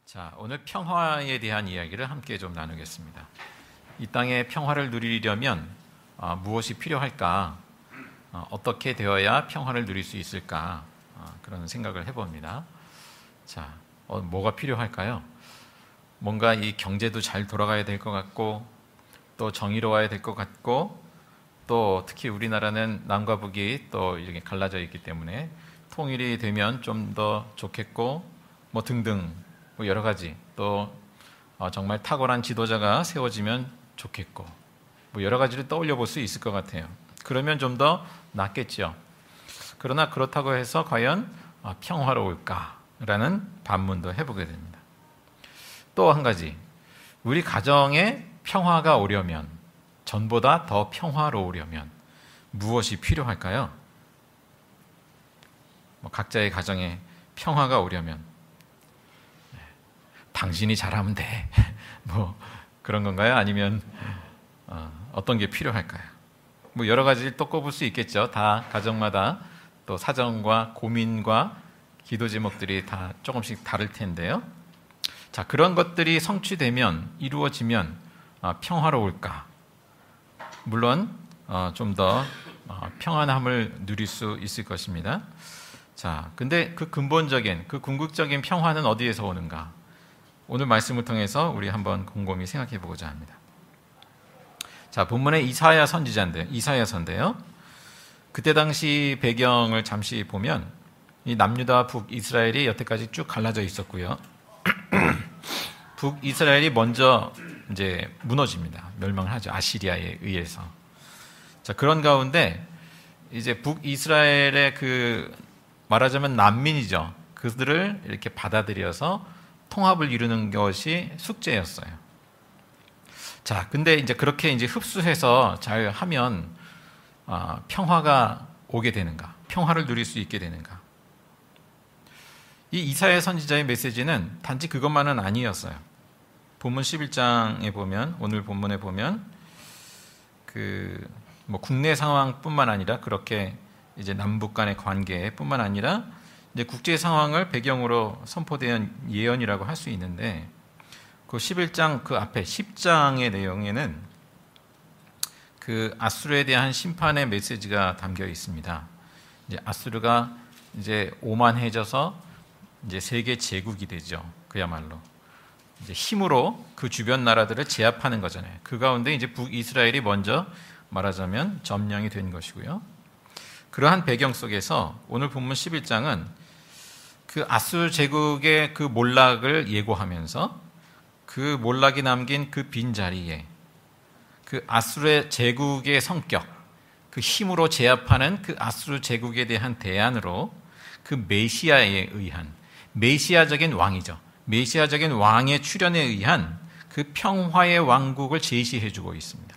자, 오늘 평화에 대한 이야기를 함께 좀 나누겠습니다. 이 땅의 평화를 누리려면 무엇이 필요할까? 어떻게 되어야 평화를 누릴 수 있을까? 그런 생각을 해봅니다. 자, 뭐가 필요할까요? 뭔가 이 경제도 잘 돌아가야 될 것 같고, 또 정의로워야 될 것 같고, 또 특히 우리나라는 남과 북이 또 이렇게 갈라져 있기 때문에 통일이 되면 좀 더 좋겠고, 뭐 등등 뭐 여러 가지, 또 정말 탁월한 지도자가 세워지면 좋겠고, 뭐 여러 가지를 떠올려 볼 수 있을 것 같아요. 그러면 좀 더 낫겠죠. 그러나 그렇다고 해서 과연 평화로울까라는 반문도 해보게 됩니다. 또 한 가지, 우리 가정에 평화가 오려면, 전보다 더 평화로우려면 무엇이 필요할까요? 각자의 가정에 평화가 오려면 당신이 잘하면 돼. 뭐 그런 건가요? 아니면 어떤 게 필요할까요? 뭐 여러 가지를 또 꼽을 수 있겠죠. 다 가정마다 또 사정과 고민과 기도 제목들이 다 조금씩 다를 텐데요. 자, 그런 것들이 성취되면, 이루어지면 평화로울까? 물론 좀 더 평안함을 누릴 수 있을 것입니다. 자, 근데 그 근본적인, 그 궁극적인 평화는 어디에서 오는가? 오늘 말씀을 통해서 우리 한번 곰곰이 생각해 보고자 합니다. 자, 본문의 이사야서인데요. 그때 당시 배경을 잠시 보면 이 남유다 북이스라엘이 여태까지 쭉 갈라져 있었고요. 북이스라엘이 먼저 이제 무너집니다. 멸망을 하죠. 아시리아에 의해서. 자, 그런 가운데 이제 북이스라엘의 말하자면 난민이죠. 그들을 이렇게 받아들여서 통합을 이루는 것이 숙제였어요. 자, 근데 이제 그렇게 이제 흡수해서 잘 하면 평화가 오게 되는가? 평화를 누릴 수 있게 되는가? 이 이사야 선지자의 메시지는 단지 그것만은 아니었어요. 본문 11장에 보면, 오늘 본문에 보면 뭐 국내 상황뿐만 아니라, 그렇게 이제 남북 간의 관계뿐만 아니라 이제 국제 상황을 배경으로 선포된 예언이라고 할 수 있는데, 그 11장 그 앞에 10장의 내용에는 그 아수르에 대한 심판의 메시지가 담겨 있습니다. 이제 아수르가 이제 오만해져서 이제 세계 제국이 되죠. 그야말로 이제 힘으로 그 주변 나라들을 제압하는 거잖아요. 그 가운데 이제 북이스라엘이 먼저 말하자면 점령이 된 것이고요. 그러한 배경 속에서 오늘 본문 11장은 그 아수르 제국의 그 몰락을 예고하면서 그 몰락이 남긴 그 빈자리에 그 아수르 제국의 성격, 그 힘으로 제압하는 그 아수르 제국에 대한 대안으로 그 메시아에 의한, 메시아적인 왕이죠. 메시아적인 왕의 출현에 의한 그 평화의 왕국을 제시해주고 있습니다.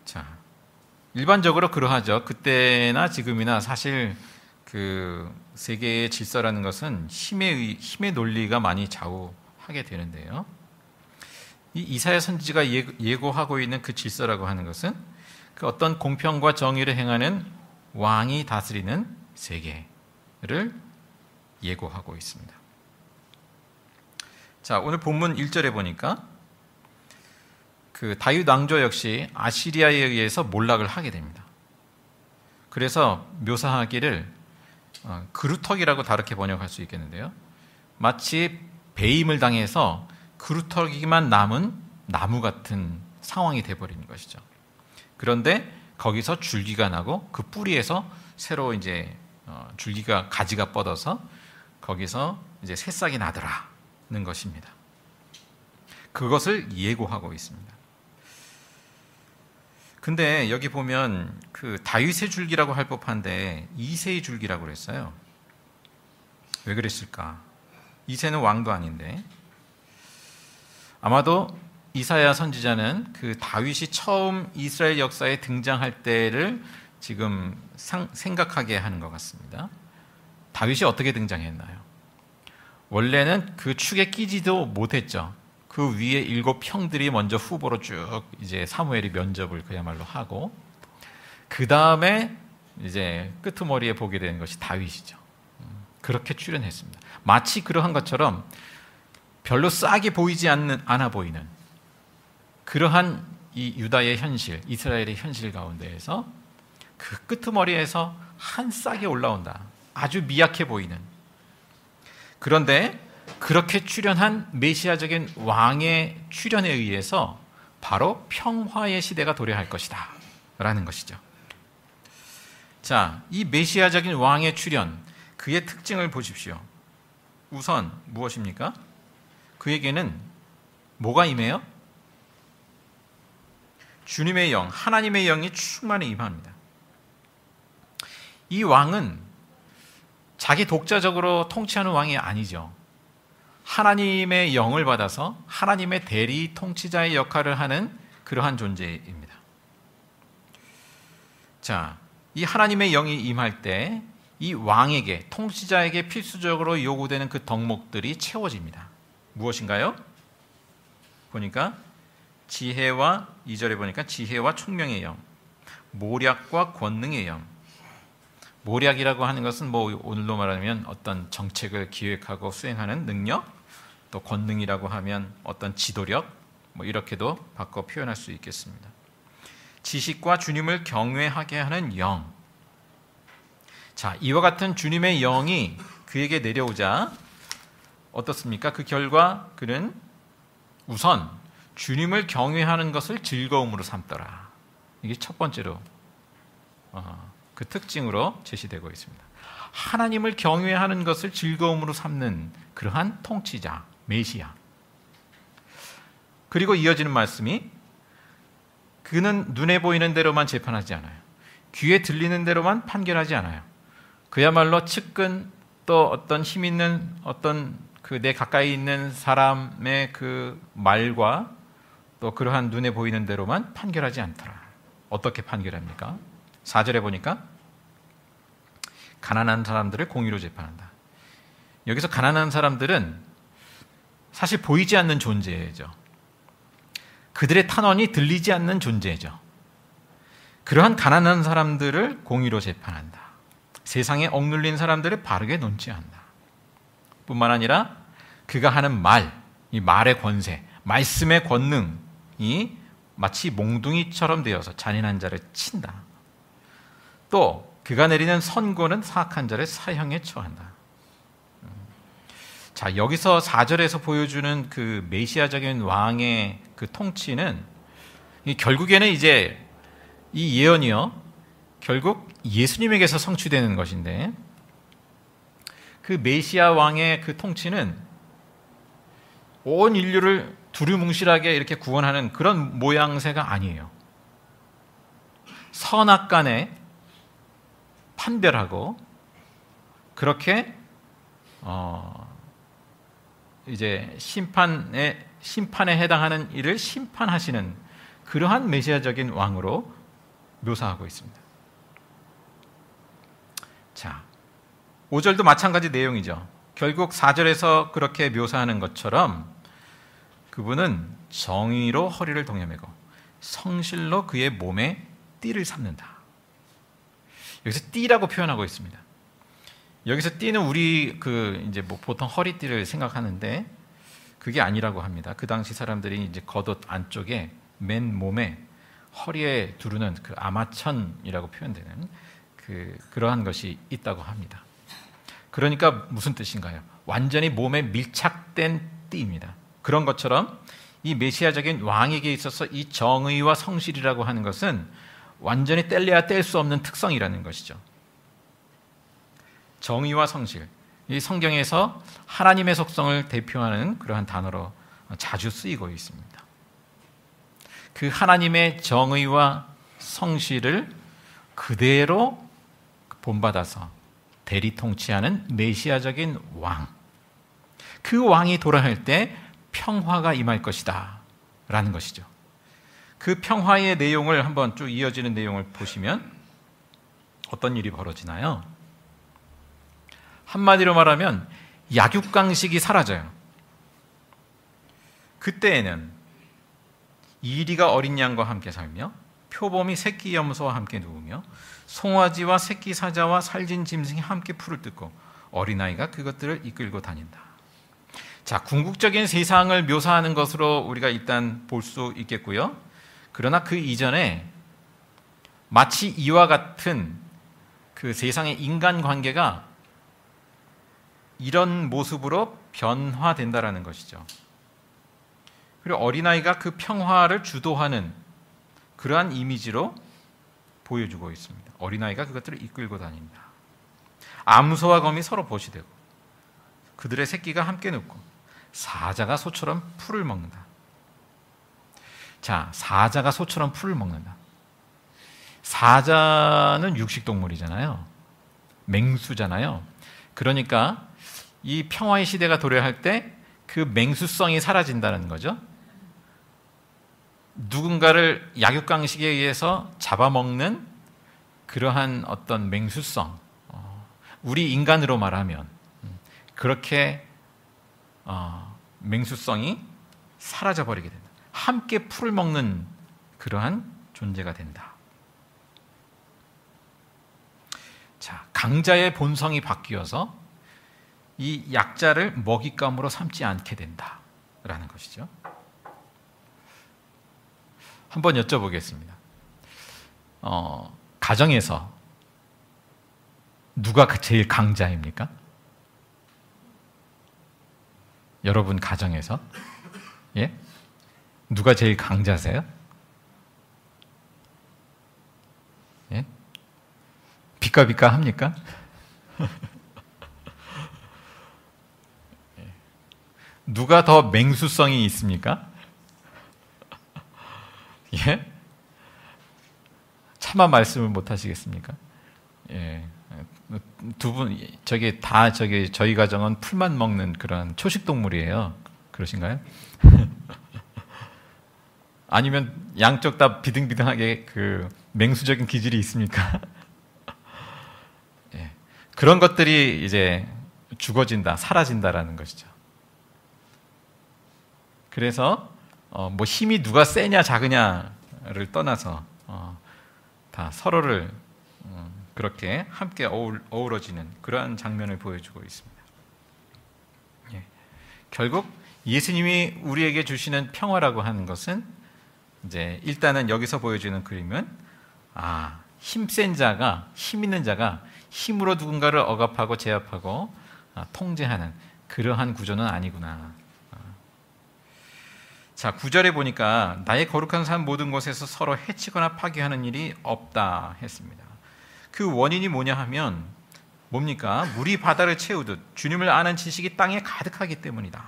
자, 일반적으로 그러하죠. 그때나 지금이나 사실 그 세계의 질서라는 것은 힘의 논리가 많이 좌우하게 되는데요. 이 이사야 선지자가 예고하고 있는 그 질서라고 하는 것은 그 어떤 공평과 정의를 행하는 왕이 다스리는 세계를 예고하고 있습니다. 자, 오늘 본문 1절에 보니까 그 다윗 왕조 역시 아시리아에 의해서 몰락을 하게 됩니다. 그래서 묘사하기를 그루터기라고 다르게 번역할 수 있겠는데요. 마치 배임을 당해서 그루터기만 남은 나무 같은 상황이 돼버리는 것이죠. 그런데 거기서 줄기가 나고 그 뿌리에서 새로 이제 가지가 뻗어서 거기서 이제 새싹이 나더라는 것입니다. 그것을 예고하고 있습니다. 근데 여기 보면 그 다윗의 줄기라고 할 법한데 이새의 줄기라고 그랬어요. 왜 그랬을까? 이새는 왕도 아닌데. 아마도 이사야 선지자는 그 다윗이 처음 이스라엘 역사에 등장할 때를 지금 생각하게 하는 것 같습니다. 다윗이 어떻게 등장했나요? 원래는 그 축에 끼지도 못했죠. 그 위에 7 형들이 먼저 후보로 쭉 이제 사무엘이 면접을 그야말로 하고, 그 다음에 이제 끄트머리에 보게 되는 것이 다윗이죠. 그렇게 출현했습니다. 마치 그러한 것처럼 별로 싸게 보이지 않아 보이는 그러한 이 유다의 현실, 이스라엘의 현실 가운데에서 그 끄트머리에서 한 싹이 올라온다. 아주 미약해 보이는. 그런데 그렇게 출현한 메시아적인 왕의 출현에 의해서 바로 평화의 시대가 도래할 것이다 라는 것이죠. 자, 이 메시아적인 왕의 출현, 그의 특징을 보십시오. 우선 무엇입니까? 그에게는 뭐가 임해요? 주님의 영, 하나님의 영이 충만히 임합니다. 이 왕은 자기 독자적으로 통치하는 왕이 아니죠. 하나님의 영을 받아서 하나님의 대리 통치자의 역할을 하는 그러한 존재입니다. 자, 이 하나님의 영이 임할 때 이 왕에게, 통치자에게 필수적으로 요구되는 그 덕목들이 채워집니다. 무엇인가요? 보니까 지혜와, 2절에 보니까 지혜와 총명의 영, 모략과 권능의 영. 모략이라고 하는 것은 뭐 오늘로 말하면 어떤 정책을 기획하고 수행하는 능력, 또 권능이라고 하면 어떤 지도력, 뭐 이렇게도 바꿔 표현할 수 있겠습니다. 지식과 주님을 경외하게 하는 영. 자, 이와 같은 주님의 영이 그에게 내려오자 어떻습니까? 그 결과 그는 우선 주님을 경외하는 것을 즐거움으로 삼더라. 이게 첫 번째로 그 특징으로 제시되고 있습니다. 하나님을 경외하는 것을 즐거움으로 삼는 그러한 통치자, 메시아. 그리고 이어지는 말씀이 그는 눈에 보이는 대로만 재판하지 않아요. 귀에 들리는 대로만 판결하지 않아요. 그야말로 측근 또 어떤 힘 있는 어떤 그 내 가까이 있는 사람의 그 말과 또 그러한 눈에 보이는 대로만 판결하지 않더라. 어떻게 판결합니까? 4절에 보니까 가난한 사람들을 공의로 재판한다. 여기서 가난한 사람들은 사실 보이지 않는 존재죠. 그들의 탄원이 들리지 않는 존재죠. 그러한 가난한 사람들을 공의로 재판한다. 세상에 억눌린 사람들을 바르게 논지한다. 뿐만 아니라 그가 하는 말, 이 말의 권세, 말씀의 권능이 마치 몽둥이처럼 되어서 잔인한 자를 친다. 또 그가 내리는 선고는 사악한 자를 사형에 처한다. 자, 여기서 4절에서 보여주는 그 메시아적인 왕의 그 통치는 결국에는 이제 이 예언이요, 결국 예수님에게서 성취되는 것인데, 그 메시아 왕의 그 통치는 온 인류를 두루뭉실하게 이렇게 구원하는 그런 모양새가 아니에요. 선악간에 판별하고 그렇게 이제 심판에 해당하는 일을 심판하시는 그러한 메시아적인 왕으로 묘사하고 있습니다. 자, 5절도 마찬가지 내용이죠. 결국 4절에서 그렇게 묘사하는 것처럼 그분은 정의로 허리를 동여매고 성실로 그의 몸에 띠를 삼는다. 여기서 띠라고 표현하고 있습니다. 여기서 띠는 우리 이제 뭐 보통 허리띠를 생각하는데 그게 아니라고 합니다. 그 당시 사람들이 이제 겉옷 안쪽에 맨 몸에 허리에 두르는 그 아마천이라고 표현되는 그러한 것이 있다고 합니다. 그러니까 무슨 뜻인가요? 완전히 몸에 밀착된 띠입니다. 그런 것처럼 이 메시아적인 왕에게 있어서 이 정의와 성실이라고 하는 것은 완전히 뗄래야 뗄 수 없는 특성이라는 것이죠. 정의와 성실, 이 성경에서 하나님의 속성을 대표하는 그러한 단어로 자주 쓰이고 있습니다. 그 하나님의 정의와 성실을 그대로 본받아서 대리 통치하는 메시아적인 왕, 그 왕이 돌아올 때 평화가 임할 것이다 라는 것이죠. 그 평화의 내용을 한번 쭉 이어지는 내용을 보시면 어떤 일이 벌어지나요? 한마디로 말하면 약육강식이 사라져요. 그때에는 이리가 어린 양과 함께 살며 표범이 새끼 염소와 함께 누우며 송아지와 새끼 사자와 살진 짐승이 함께 풀을 뜯고 어린아이가 그것들을 이끌고 다닌다. 자, 궁극적인 세상을 묘사하는 것으로 우리가 일단 볼 수 있겠고요. 그러나 그 이전에 마치 이와 같은 그 세상의 인간관계가 이런 모습으로 변화된다라는 것이죠. 그리고 어린아이가 그 평화를 주도하는 그러한 이미지로 보여주고 있습니다. 어린아이가 그것들을 이끌고 다닌다. 암소와 검이 서로 보시되고 그들의 새끼가 함께 눕고 사자가 소처럼 풀을 먹는다. 자, 사자가 소처럼 풀을 먹는다. 사자는 육식동물이잖아요. 맹수잖아요. 그러니까 이 평화의 시대가 도래할 때 그 맹수성이 사라진다는 거죠. 누군가를 약육강식에 의해서 잡아먹는 그러한 어떤 맹수성, 우리 인간으로 말하면 그렇게 맹수성이 사라져버리게 된다. 함께 풀을 먹는 그러한 존재가 된다. 자, 강자의 본성이 바뀌어서 이 약자를 먹잇감으로 삼지 않게 된다라는 것이죠. 한번 여쭤보겠습니다. 가정에서 누가 제일 강자입니까? 여러분 가정에서? 예? 누가 제일 강자세요? 예? 비까비까 합니까? 누가 더 맹수성이 있습니까? 예? 차마 말씀을 못 하시겠습니까? 예. 두 분, 저희 가정은 풀만 먹는 그런 초식동물이에요. 그러신가요? 아니면 양쪽 다 비등비등하게 그 맹수적인 기질이 있습니까? 예. 그런 것들이 이제 죽어진다, 사라진다라는 것이죠. 그래서 뭐 힘이 누가 세냐 작으냐를 떠나서 다 서로를 그렇게 함께 어우러지는 그러한 장면을 보여주고 있습니다. 예. 결국 예수님이 우리에게 주시는 평화라고 하는 것은 이제 일단은 여기서 보여주는 그림은 힘센 자가, 힘 있는 자가 힘으로 누군가를 억압하고 제압하고 통제하는 그러한 구조는 아니구나. 자, 9절에 보니까 나의 거룩한 산 모든 곳에서 서로 해치거나 파괴하는 일이 없다 했습니다. 그 원인이 뭐냐 하면 뭡니까? 물이 바다를 채우듯 주님을 아는 지식이 땅에 가득하기 때문이다.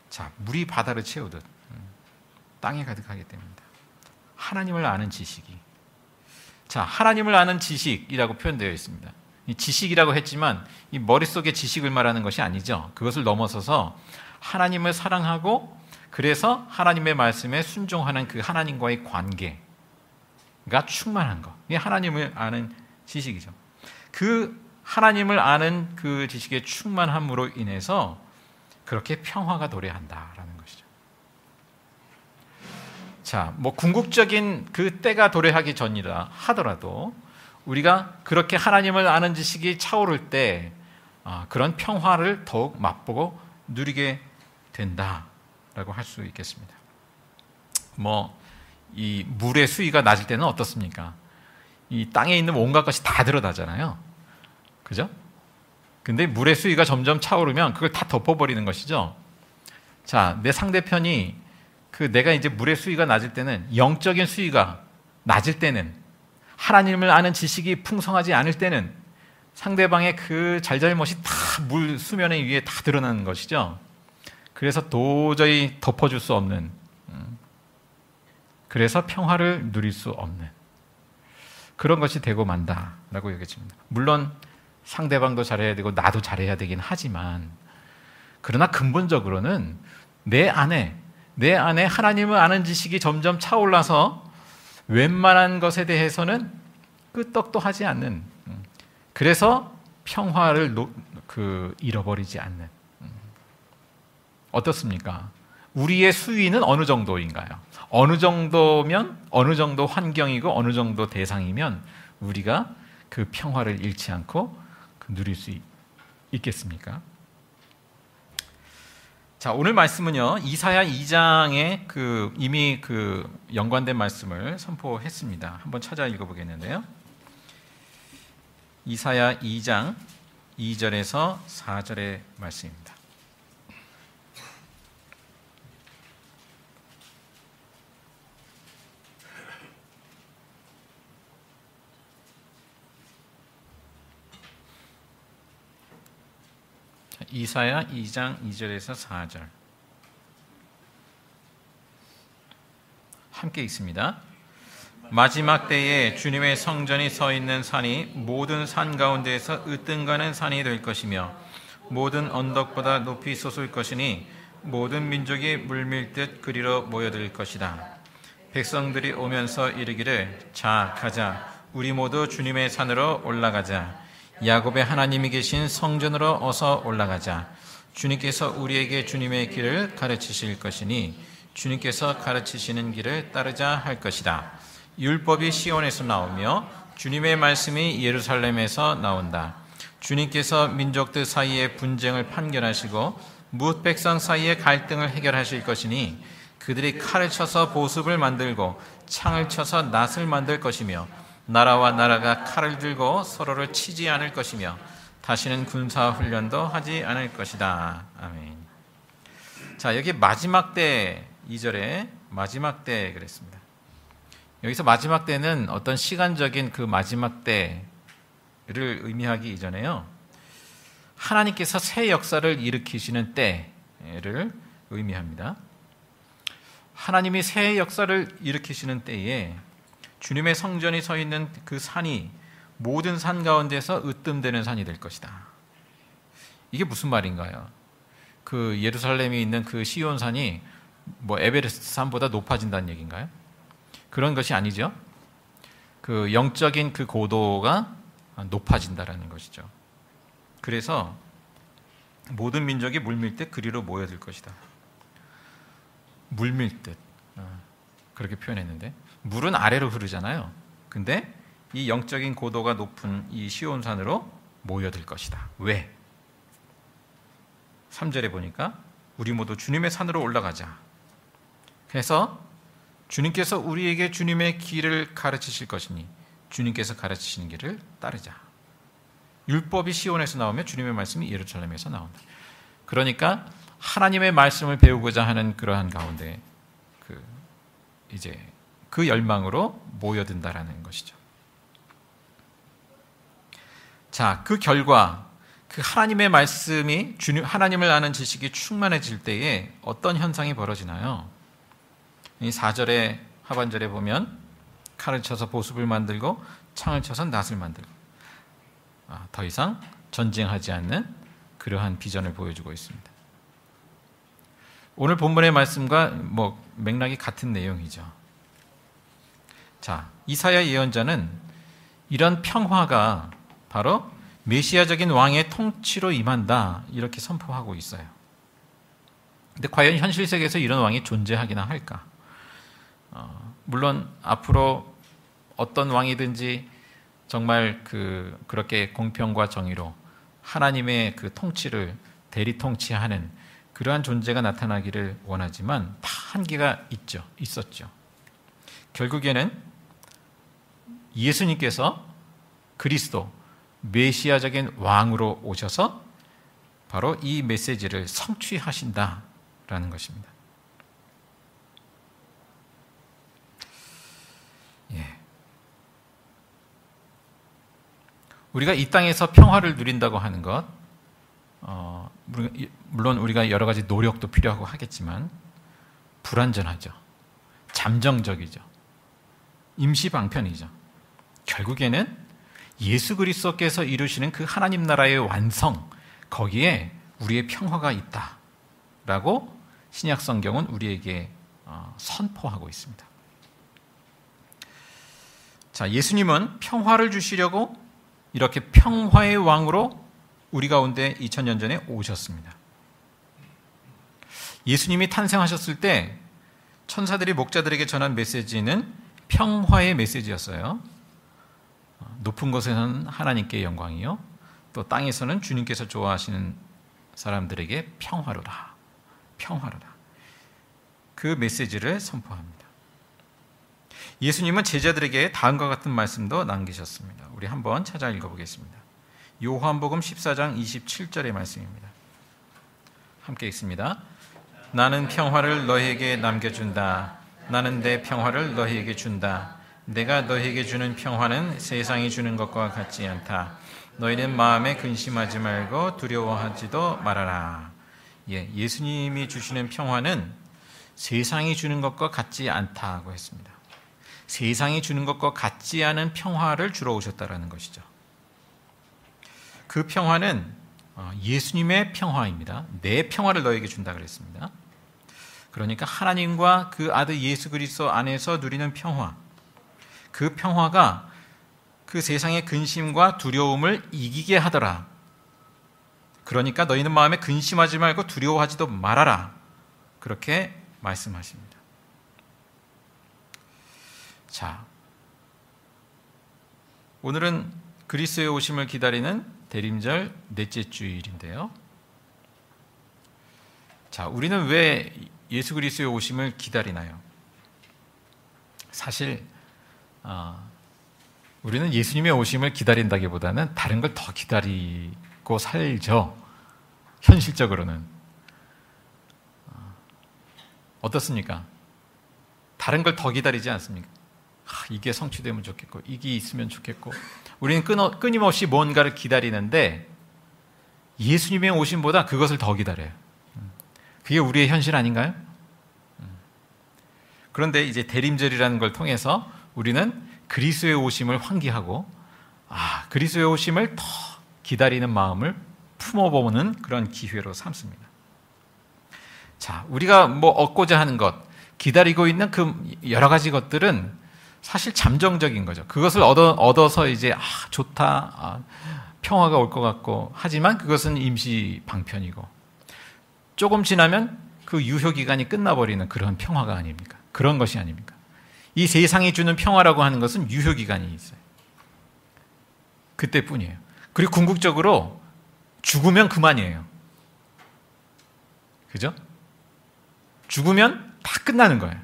자, 물이 바다를 채우듯 땅에 가득하기 때문이다. 하나님을 아는 지식이. 자, 하나님을 아는 지식이라고 표현되어 있습니다. 이 지식이라고 했지만 이 머릿속의 지식을 말하는 것이 아니죠. 그것을 넘어서서 하나님을 사랑하고 그래서 하나님의 말씀에 순종하는 그 하나님과의 관계가 충만한 것. 이게 하나님을 아는 지식이죠. 그 하나님을 아는 그 지식의 충만함으로 인해서 그렇게 평화가 도래한다라는 것이죠. 자, 뭐 궁극적인 그 때가 도래하기 전이라 하더라도 우리가 그렇게 하나님을 아는 지식이 차오를 때 그런 평화를 더욱 맛보고 누리게 된다라고 할 수 있겠습니다. 뭐 이 물의 수위가 낮을 때는 어떻습니까? 이 땅에 있는 온갖 것이 다 드러나잖아요. 그죠? 근데 물의 수위가 점점 차오르면 그걸 다 덮어버리는 것이죠. 자, 내 상대편이 내가 이제 물의 수위가 낮을 때는, 영적인 수위가 낮을 때는, 하나님을 아는 지식이 풍성하지 않을 때는 상대방의 그 잘잘못이 다 물 수면에 위에 다 드러나는 것이죠. 그래서 도저히 덮어줄 수 없는, 그래서 평화를 누릴 수 없는 그런 것이 되고 만다라고 얘기했습니다. 물론 상대방도 잘해야 되고 나도 잘해야 되긴 하지만, 그러나 근본적으로는 내 안에 하나님을 아는 지식이 점점 차올라서 웬만한 것에 대해서는 끄떡도 하지 않는, 그래서 평화를 잃어버리지 않는. 어떻습니까? 우리의 수위는 어느 정도인가요? 어느 정도면, 어느 정도 환경이고 어느 정도 대상이면 우리가 그 평화를 잃지 않고 누릴 수 있겠습니까? 자, 오늘 말씀은요, 이사야 2장에 이미 연관된 말씀을 선포했습니다. 한번 찾아 읽어보겠는데요. 이사야 2장 2절에서 4절의 말씀입니다. 이사야 2장 2절에서 4절 함께 읽습니다. 마지막 때에 주님의 성전이 서 있는 산이 모든 산 가운데에서 으뜸가는 산이 될 것이며 모든 언덕보다 높이 솟을 것이니 모든 민족이 물밀듯 그리로 모여들 것이다. 백성들이 오면서 이르기를 자 가자 우리 모두 주님의 산으로 올라가자. 야곱의 하나님이 계신 성전으로 어서 올라가자. 주님께서 우리에게 주님의 길을 가르치실 것이니 주님께서 가르치시는 길을 따르자 할 것이다. 율법이 시온에서 나오며 주님의 말씀이 예루살렘에서 나온다. 주님께서 민족들 사이의 분쟁을 판결하시고 뭇 백성 사이의 갈등을 해결하실 것이니 그들이 칼을 쳐서 보습을 만들고 창을 쳐서 낫을 만들 것이며 나라와 나라가 칼을 들고 서로를 치지 않을 것이며 다시는 군사 훈련도 하지 않을 것이다. 아멘. 자, 여기 마지막 때 2절에 마지막 때 그랬습니다. 여기서 마지막 때는 어떤 시간적인 그 마지막 때를 의미하기 이전에요, 하나님께서 새 역사를 일으키시는 때를 의미합니다. 하나님이 새 역사를 일으키시는 때에 주님의 성전이 서 있는 그 산이 모든 산 가운데서 으뜸되는 산이 될 것이다. 이게 무슨 말인가요? 그 예루살렘이 있는 그 시온산이 에베레스트 산보다 높아진다는 얘기인가요? 그런 것이 아니죠. 그 영적인 그 고도가 높아진다라는 것이죠. 그래서 모든 민족이 물밀듯 그리로 모여들 것이다. 물밀듯 그렇게 표현했는데, 물은 아래로 흐르잖아요. 근데 이 영적인 고도가 높은 이 시온산으로 모여들 것이다. 왜? 3절에 보니까 우리 모두 주님의 산으로 올라가자. 그래서 주님께서 우리에게 주님의 길을 가르치실 것이니 주님께서 가르치시는 길을 따르자. 율법이 시온에서 나오며 주님의 말씀이 예루살렘에서 나온다. 그러니까 하나님의 말씀을 배우고자 하는 그러한 가운데 이제 그 열망으로 모여든다라는 것이죠. 자, 그 결과 그 하나님의 말씀이 하나님을 아는 지식이 충만해질 때에 어떤 현상이 벌어지나요? 이 4절의 하반절에 보면 칼을 쳐서 보습을 만들고 창을 쳐서 낫을 만들고 더 이상 전쟁하지 않는 그러한 비전을 보여주고 있습니다. 오늘 본문의 말씀과 맥락이 같은 내용이죠. 자, 이사야 예언자는 이런 평화가 바로 메시아적인 왕의 통치로 임한다 이렇게 선포하고 있어요. 근데 과연 현실 세계에서 이런 왕이 존재하기나 할까? 물론 앞으로 어떤 왕이든지 정말 그렇게 공평과 정의로 하나님의 그 통치를 대리 통치하는 그러한 존재가 나타나기를 원하지만 다 한계가 있었죠. 결국에는 예수님께서 그리스도 메시아적인 왕으로 오셔서 바로 이 메시지를 성취하신다라는 것입니다. 우리가 이 땅에서 평화를 누린다고 하는 것, 물론 우리가 여러 가지 노력도 필요하고 하겠지만 불완전하죠. 잠정적이죠. 임시방편이죠. 결국에는 예수 그리스도께서 이루시는 그 하나님 나라의 완성, 거기에 우리의 평화가 있다라고 신약 성경은 우리에게 선포하고 있습니다. 자, 예수님은 평화를 주시려고 이렇게 평화의 왕으로 우리 가운데 2000년 전에 오셨습니다. 예수님이 탄생하셨을 때 천사들이 목자들에게 전한 메시지는 평화의 메시지였어요. 높은 곳에는 하나님께 영광이요, 또 땅에서는 주님께서 좋아하시는 사람들에게 평화로라, 평화로라. 그 메시지를 선포합니다. 예수님은 제자들에게 다음과 같은 말씀도 남기셨습니다. 우리 한번 찾아 읽어보겠습니다. 요한복음 14장 27절의 말씀입니다. 함께 읽습니다. 나는 평화를 너희에게 남겨준다. 나는 내 평화를 너희에게 준다. 내가 너희에게 주는 평화는 세상이 주는 것과 같지 않다. 너희는 마음에 근심하지 말고 두려워하지도 말아라. 예수님이 주시는 평화는 세상이 주는 것과 같지 않다고 했습니다. 세상이 주는 것과 같지 않은 평화를 주러 오셨다라는 것이죠. 그 평화는 예수님의 평화입니다. 내 평화를 너에게 준다 그랬습니다. 그러니까 하나님과 그 아들 예수 그리스도 안에서 누리는 평화, 그 평화가 그 세상의 근심과 두려움을 이기게 하더라. 그러니까 너희는 마음에 근심하지 말고 두려워하지도 말아라. 그렇게 말씀하십니다. 자, 오늘은 그리스도의 오심을 기다리는 대림절 넷째 주일인데요. 자, 우리는 왜 예수 그리스도의 오심을 기다리나요? 사실 우리는 예수님의 오심을 기다린다기보다는 다른 걸 더 기다리고 살죠. 현실적으로는. 어떻습니까? 다른 걸 더 기다리지 않습니까? 이게 성취되면 좋겠고, 이게 있으면 좋겠고. 우리는 끊임없이 뭔가를 기다리는데 예수님의 오심보다 그것을 더 기다려요. 그게 우리의 현실 아닌가요? 그런데 이제 대림절이라는 걸 통해서 우리는 그리스도의 오심을 환기하고 그리스도의 오심을 더 기다리는 마음을 품어보는 그런 기회로 삼습니다. 자, 우리가 얻고자 하는 것, 기다리고 있는 그 여러 가지 것들은 사실 잠정적인 거죠. 그것을 얻어서 이제 좋다, 평화가 올 것 같고, 하지만 그것은 임시 방편이고, 조금 지나면 그 유효 기간이 끝나버리는 그런 평화가 아닙니까? 그런 것이 아닙니까? 이 세상이 주는 평화라고 하는 것은 유효 기간이 있어요. 그때뿐이에요. 그리고 궁극적으로 죽으면 그만이에요. 그죠? 죽으면 다 끝나는 거예요.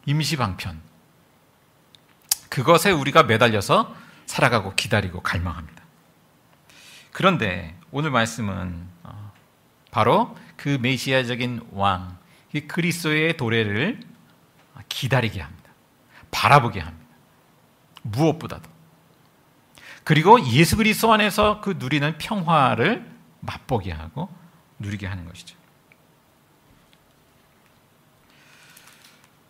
임시방편. 그것에 우리가 매달려서 살아가고 기다리고 갈망합니다. 그런데 오늘 말씀은 바로 그 메시아적인 왕, 이 그리스도의 도래를 기다리게 합니다. 바라보게 합니다. 무엇보다도. 그리고 예수 그리스도 안에서 그 누리는 평화를 맛보게 하고 누리게 하는 것이죠.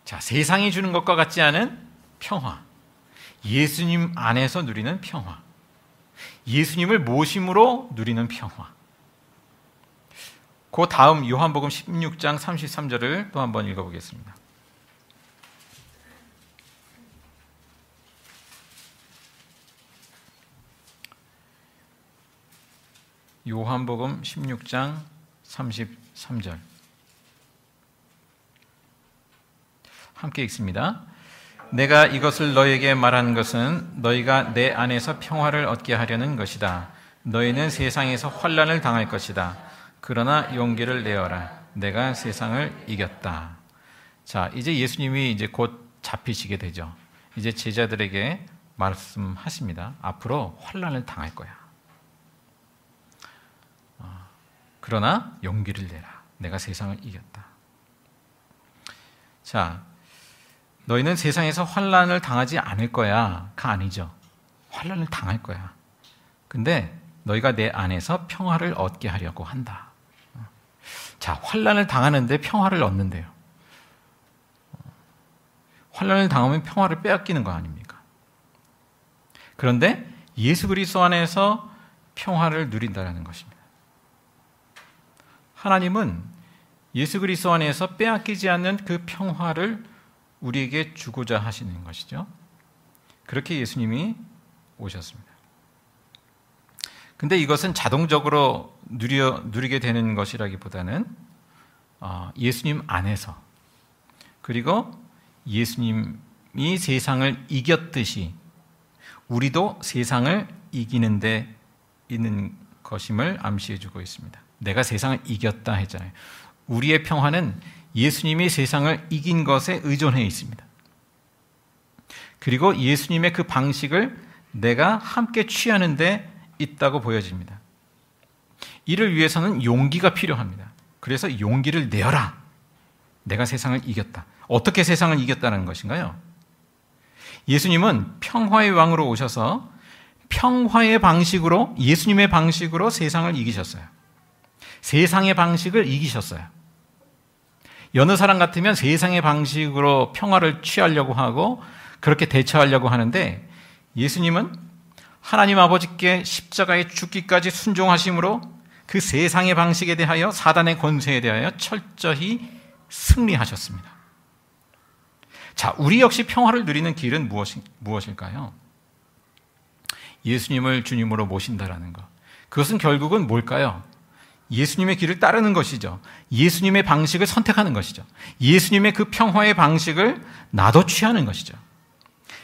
자, 세상이 주는 것과 같지 않은 평화, 예수님 안에서 누리는 평화, 예수님을 모심으로 누리는 평화. 그 다음 요한복음 16장 33절을 또 한번 읽어보겠습니다. 요한복음 16장 33절 함께 읽습니다. 내가 이것을 너희에게 말하는 것은 너희가 내 안에서 평화를 얻게 하려는 것이다. 너희는 세상에서 환난을 당할 것이다. 그러나 용기를 내어라. 내가 세상을 이겼다. 자, 이제 예수님이 이제 곧 잡히시게 되죠. 이제 제자들에게 말씀하십니다. 앞으로 환난을 당할 거야. 그러나 용기를 내라. 내가 세상을 이겼다. 자, 너희는 세상에서 환난을 당하지 않을 거야가 아니죠. 환난을 당할 거야. 근데 너희가 내 안에서 평화를 얻게 하려고 한다. 자, 환난을 당하는데 평화를 얻는데요. 환난을 당하면 평화를 빼앗기는 거 아닙니까? 그런데 예수 그리스도 안에서 평화를 누린다는 것입니다. 하나님은 예수 그리스도 안에서 빼앗기지 않는 그 평화를 우리에게 주고자 하시는 것이죠. 그렇게 예수님이 오셨습니다. 근데 이것은 자동적으로 누리게 되는 것이라기보다는 예수님 안에서, 그리고 예수님이 세상을 이겼듯이 우리도 세상을 이기는 데 있는 것임을 암시해 주고 있습니다. 내가 세상을 이겼다 했잖아요. 우리의 평화는 예수님이 세상을 이긴 것에 의존해 있습니다. 그리고 예수님의 그 방식을 내가 함께 취하는 데 있다고 보여집니다. 이를 위해서는 용기가 필요합니다. 그래서 용기를 내어라. 내가 세상을 이겼다. 어떻게 세상을 이겼다는 것인가요? 예수님은 평화의 왕으로 오셔서 평화의 방식으로, 예수님의 방식으로 세상을 이기셨어요. 세상의 방식을 이기셨어요. 여느 사람 같으면 세상의 방식으로 평화를 취하려고 하고 그렇게 대처하려고 하는데, 예수님은 하나님 아버지께 십자가에 죽기까지 순종하심으로 그 세상의 방식에 대하여, 사단의 권세에 대하여 철저히 승리하셨습니다. 자, 우리 역시 평화를 누리는 길은 무엇일까요? 예수님을 주님으로 모신다라는 것. 그것은 결국은 뭘까요? 예수님의 길을 따르는 것이죠. 예수님의 방식을 선택하는 것이죠. 예수님의 그 평화의 방식을 나도 취하는 것이죠.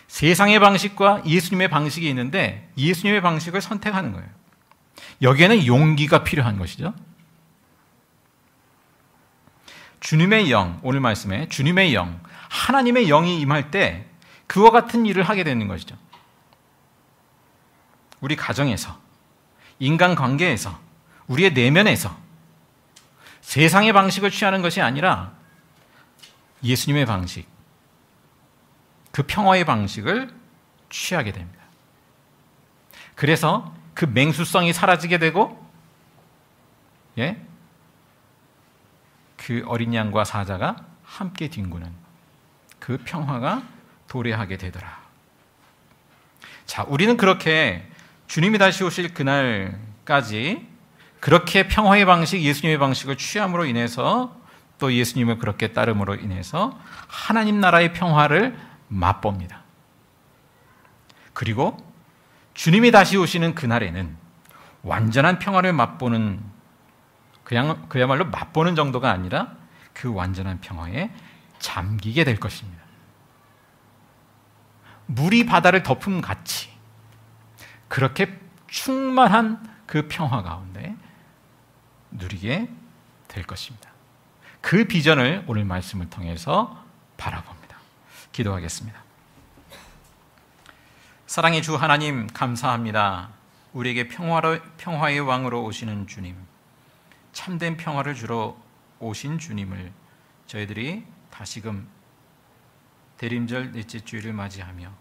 세상의 방식과 예수님의 방식이 있는데 예수님의 방식을 선택하는 거예요. 여기에는 용기가 필요한 것이죠. 주님의 영, 오늘 말씀에 주님의 영, 하나님의 영이 임할 때 그와 같은 일을 하게 되는 것이죠. 우리 가정에서, 인간관계에서, 우리의 내면에서 세상의 방식을 취하는 것이 아니라 예수님의 방식, 그 평화의 방식을 취하게 됩니다. 그래서 그 맹수성이 사라지게 되고, 그 어린 양과 사자가 함께 뒹구는 그 평화가 도래하게 되더라. 자, 우리는 그렇게 주님이 다시 오실 그날까지 그렇게 평화의 방식, 예수님의 방식을 취함으로 인해서, 또 예수님을 그렇게 따름으로 인해서 하나님 나라의 평화를 맛봅니다. 그리고 주님이 다시 오시는 그날에는 완전한 평화를 맛보는, 그야말로 맛보는 정도가 아니라 그 완전한 평화에 잠기게 될 것입니다. 물이 바다를 덮음 같이 그렇게 충만한 그 평화 가운데 누리게 될 것입니다. 그 비전을 오늘 말씀을 통해서 바라봅니다. 기도하겠습니다. 사랑의 주 하나님, 감사합니다. 우리에게 평화의 왕으로 오시는 주님, 참된 평화를 주러 오신 주님을 저희들이 다시금 대림절 넷째 주일을 맞이하며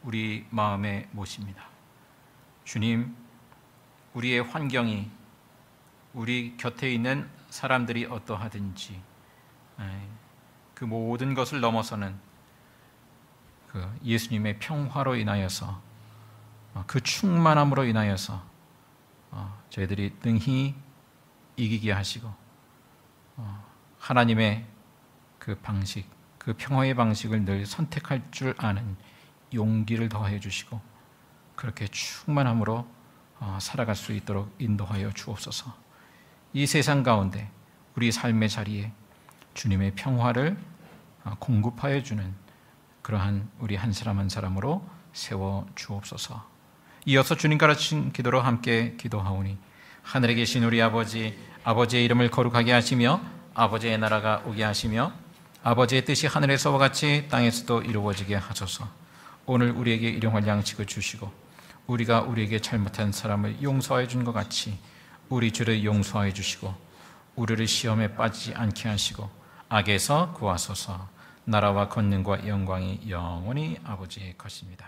우리 마음에 모십니다. 주님, 우리의 환경이, 우리 곁에 있는 사람들이 어떠하든지 그 모든 것을 넘어서는 그 예수님의 평화로 인하여서, 그 충만함으로 인하여서 저희들이 능히 이기게 하시고, 하나님의 그 방식, 그 평화의 방식을 늘 선택할 줄 아는 용기를 더해 주시고, 그렇게 충만함으로 살아갈 수 있도록 인도하여 주옵소서. 이 세상 가운데 우리 삶의 자리에 주님의 평화를 공급하여 주는 그러한 우리 한 사람 한 사람으로 세워 주옵소서. 이어서 주님 가르친 기도로 함께 기도하오니, 하늘에 계신 우리 아버지, 아버지의 이름을 거룩하게 하시며 아버지의 나라가 오게 하시며 아버지의 뜻이 하늘에서와 같이 땅에서도 이루어지게 하소서. 오늘 우리에게 일용할 양식을 주시고 우리가 우리에게 잘못한 사람을 용서해 준 것 같이 우리 죄를 용서해 주시고 우리를 시험에 빠지지 않게 하시고 악에서 구하소서. 나라와 권능과 영광이 영원히 아버지의 것입니다.